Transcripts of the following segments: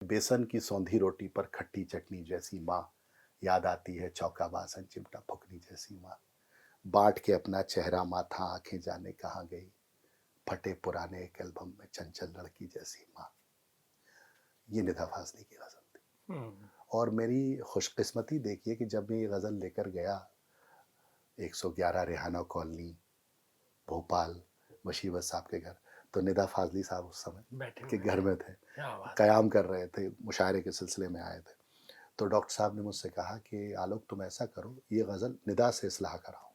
बेसन की सौंधी रोटी पर खट्टी चटनी जैसी माँ, याद आती है चौका बासन चिमटा फुकनी जैसी माँ। बांट के अपना चेहरा माथा आंखें जाने कहाँ गई, फटे पुराने एक एल्बम में चंचल लड़की जैसी माँ। ये निदा फाजली की गजल थी। और मेरी खुशकिस्मती देखिए कि जब मैं ये गजल लेकर गया 111 रेहाना कॉलोनी भोपाल बशीवत साहब के घर, तो निदा फाजली साहब उस समय के घर में थे, कयाम कर रहे थे, मुशायरे के सिलसिले में आए थे। तो डॉक्टर साहब ने मुझसे कहा कि आलोक तुम ऐसा करो, ये गज़ल निदा से इस्लाह कराओ।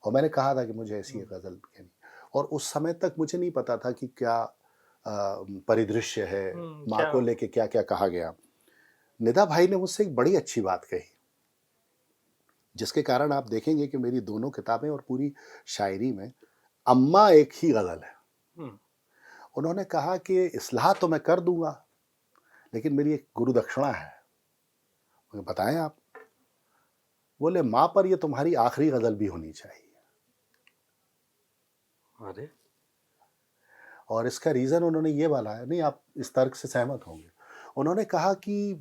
और मैंने कहा था कि मुझे ऐसी गज़ल कहनी, और उस समय तक मुझे नहीं पता था कि क्या परिदृश्य है, माँ को लेके क्या क्या कहा गया। निदा भाई ने मुझसे एक बड़ी अच्छी बात कही, जिसके कारण आप देखेंगे कि मेरी दोनों किताबें और पूरी शायरी में अम्मा एक ही गज़ल है। उन्होंने कहा कि इस्लाह तो मैं कर दूंगा, लेकिन मेरी एक गुरु दक्षिणा है। मुझे बताएं आप। बोले माँ पर ये तुम्हारी आखिरी गजल भी होनी चाहिए। अरे, और इसका रीजन उन्होंने ये बोला है, नहीं आप इस तर्क से सहमत होंगे। उन्होंने कहा कि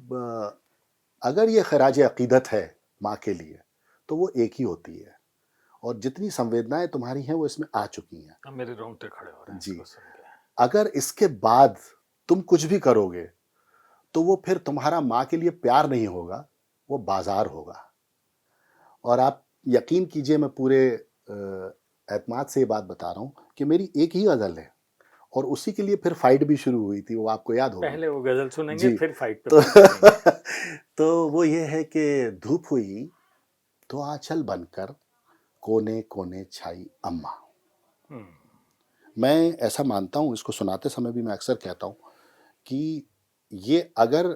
अगर ये खराज अकीदत है माँ के लिए, तो वो एक ही होती है, और जितनी संवेदनाएं तुम्हारी हैं वो इसमें आ चुकी हैं। मेरे रोंगटे खड़े हो रहे हैं जी। सुन के। अगर इसके बाद तुम कुछ भी करोगे तो वो फिर तुम्हारा माँ के लिए प्यार नहीं होगा, वो बाजार होगा। और आप यकीन कीजिए, मैं पूरे एतमाद से ये बात बता रहा हूँ कि मेरी एक ही गज़ल है, और उसी के लिए फिर फाइट भी शुरू हुई थी, वो आपको याद होगी। पहले वो गजल सुनेंगे, जी। फिर फाइट पे तो पहुंचेंगे। तो वो ये है कि धूप हुई तो आंचल बनकर कोने कोने छाई अम्मा। मैं ऐसा मानता हूँ, इसको सुनाते समय भी मैं अक्सर कहता हूँ कि ये अगर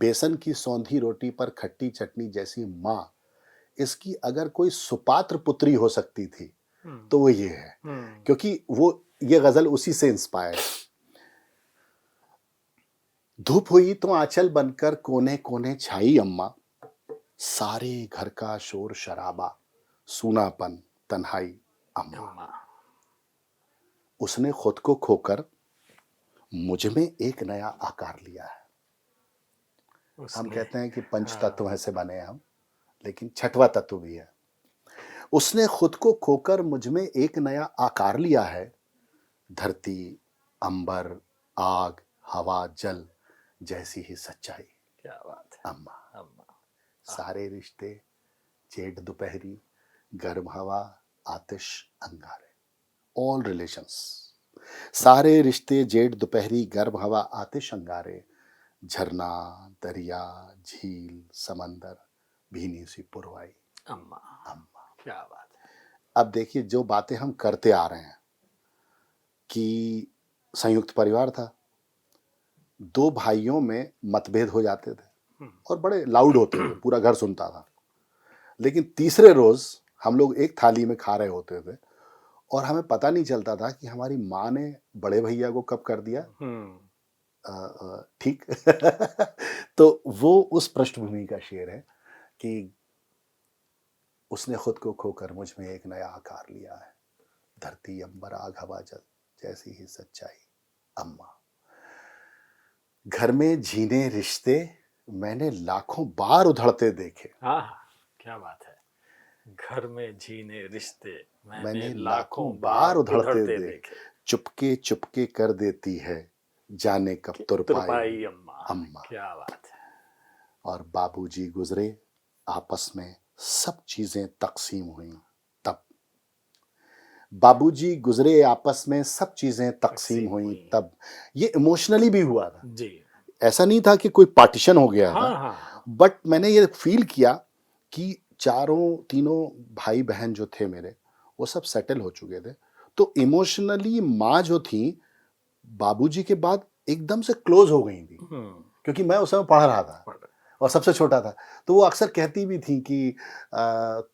बेसन की सौंधी रोटी पर खट्टी चटनी जैसी माँ, इसकी अगर कोई सुपात्र पुत्री हो सकती थी तो वो ये है, क्योंकि वो ये गजल उसी से इंस्पायर। धूप हुई तो आंचल बनकर कोने कोने छाई अम्मा, सारे घर का शोर शराबा सूनापन तन्हाई अम्मा। उसने खुद को खोकर मुझ में एक नया आकार लिया है। हम कहते हैं कि पंच तत्व से बने हम, लेकिन छठवां तत्व भी है। उसने खुद को खोकर मुझ में एक नया आकार लिया है। धरती अंबर आग हवा जल जैसी ही सच्चाई। क्या बात है अम्मा। सारे रिश्ते जेठ दोपहरी गर्म हवा आतिश अंगारे, ऑल रिलेशंस। सारे रिश्ते जेठ दोपहरी गर्म हवा आतिश अंगारे, झरना दरिया झील समंदर भीनी सी पुरवाई अम्मा। अम्मा। क्या बात है। अब देखिए, जो बातें हम करते आ रहे हैं कि संयुक्त परिवार था, दो भाइयों में मतभेद हो जाते थे और बड़े लाउड होते थे, पूरा घर सुनता था। लेकिन तीसरे रोज हम लोग एक थाली में खा रहे होते थे और हमें पता नहीं चलता था कि हमारी माँ ने बड़े भैया को कब कर दिया ठीक। तो वो उस पृष्ठभूमि का शेर है कि उसने खुद को खोकर मुझ में एक नया आकार लिया है। धरती अंबर आग हवा जल जैसी ही सच्चाई अम्मा। घर में जीने रिश्ते मैंने लाखों बार उधड़ते देखे। क्या बात है। घर में जीने रिश्ते मैंने लाखों बार उधड़ते देखे। चुपके चुपके कर देती है जाने कब तुरपाई अम्मा। क्या बात है। और बाबूजी गुजरे आपस में सब चीजें तकसीम हुई तब। बाबूजी गुजरे आपस में सब चीजें तकसीम हुई तब। ये इमोशनली भी हुआ था जी। ऐसा नहीं था कि कोई पार्टीशन हो गया था। बट मैंने ये फील किया कि तीनों भाई बहन जो थे मेरे, वो सब सेटल हो चुके थे। तो इमोशनली माँ जो थी बाबूजी के बाद एकदम से क्लोज हो गई थी, क्योंकि मैं उस समय पढ़ रहा था और सबसे छोटा था। तो वो अक्सर कहती भी थी कि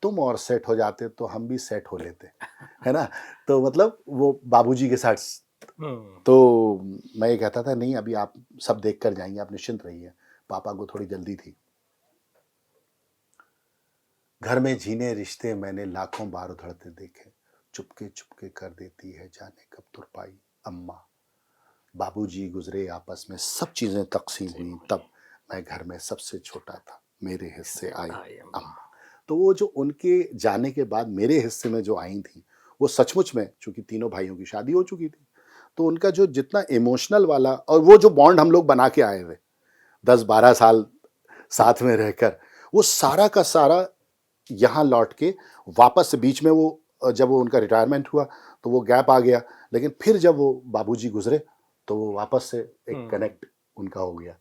तुम और सेट हो जाते तो हम भी सेट हो लेते, है ना। तो मतलब वो बाबूजी के साथ। तो मैं ये कहता था नहीं, अभी आप सब देख कर जाएंगे, आप निश्चिंत रहिए, पापा को थोड़ी जल्दी थी। घर में जीने रिश्ते मैंने लाखों बार उधड़ते देखे, चुपके चुपके कर देती है जाने कब तुरपाई अम्मा। बाबूजी गुजरे आपस में सब चीज़ें तकसीम हुई, तब मैं घर में सबसे छोटा था, मेरे हिस्से आई आई अम्मा। तो वो जो उनके जाने के बाद मेरे हिस्से में जो आई थी, वो सचमुच में, चूंकि तीनों भाइयों की शादी हो चुकी थी, तो उनका जो जितना इमोशनल वाला और वो जो बॉन्ड हम लोग बना के आए हुए 10-12 साल साथ में रहकर, वो सारा का सारा यहाँ लौट के वापस से बीच में वो जब वो उनका रिटायरमेंट हुआ तो वो गैप आ गया, लेकिन फिर जब वो बाबूजी गुजरे तो वो वापस से एक कनेक्ट उनका हो गया।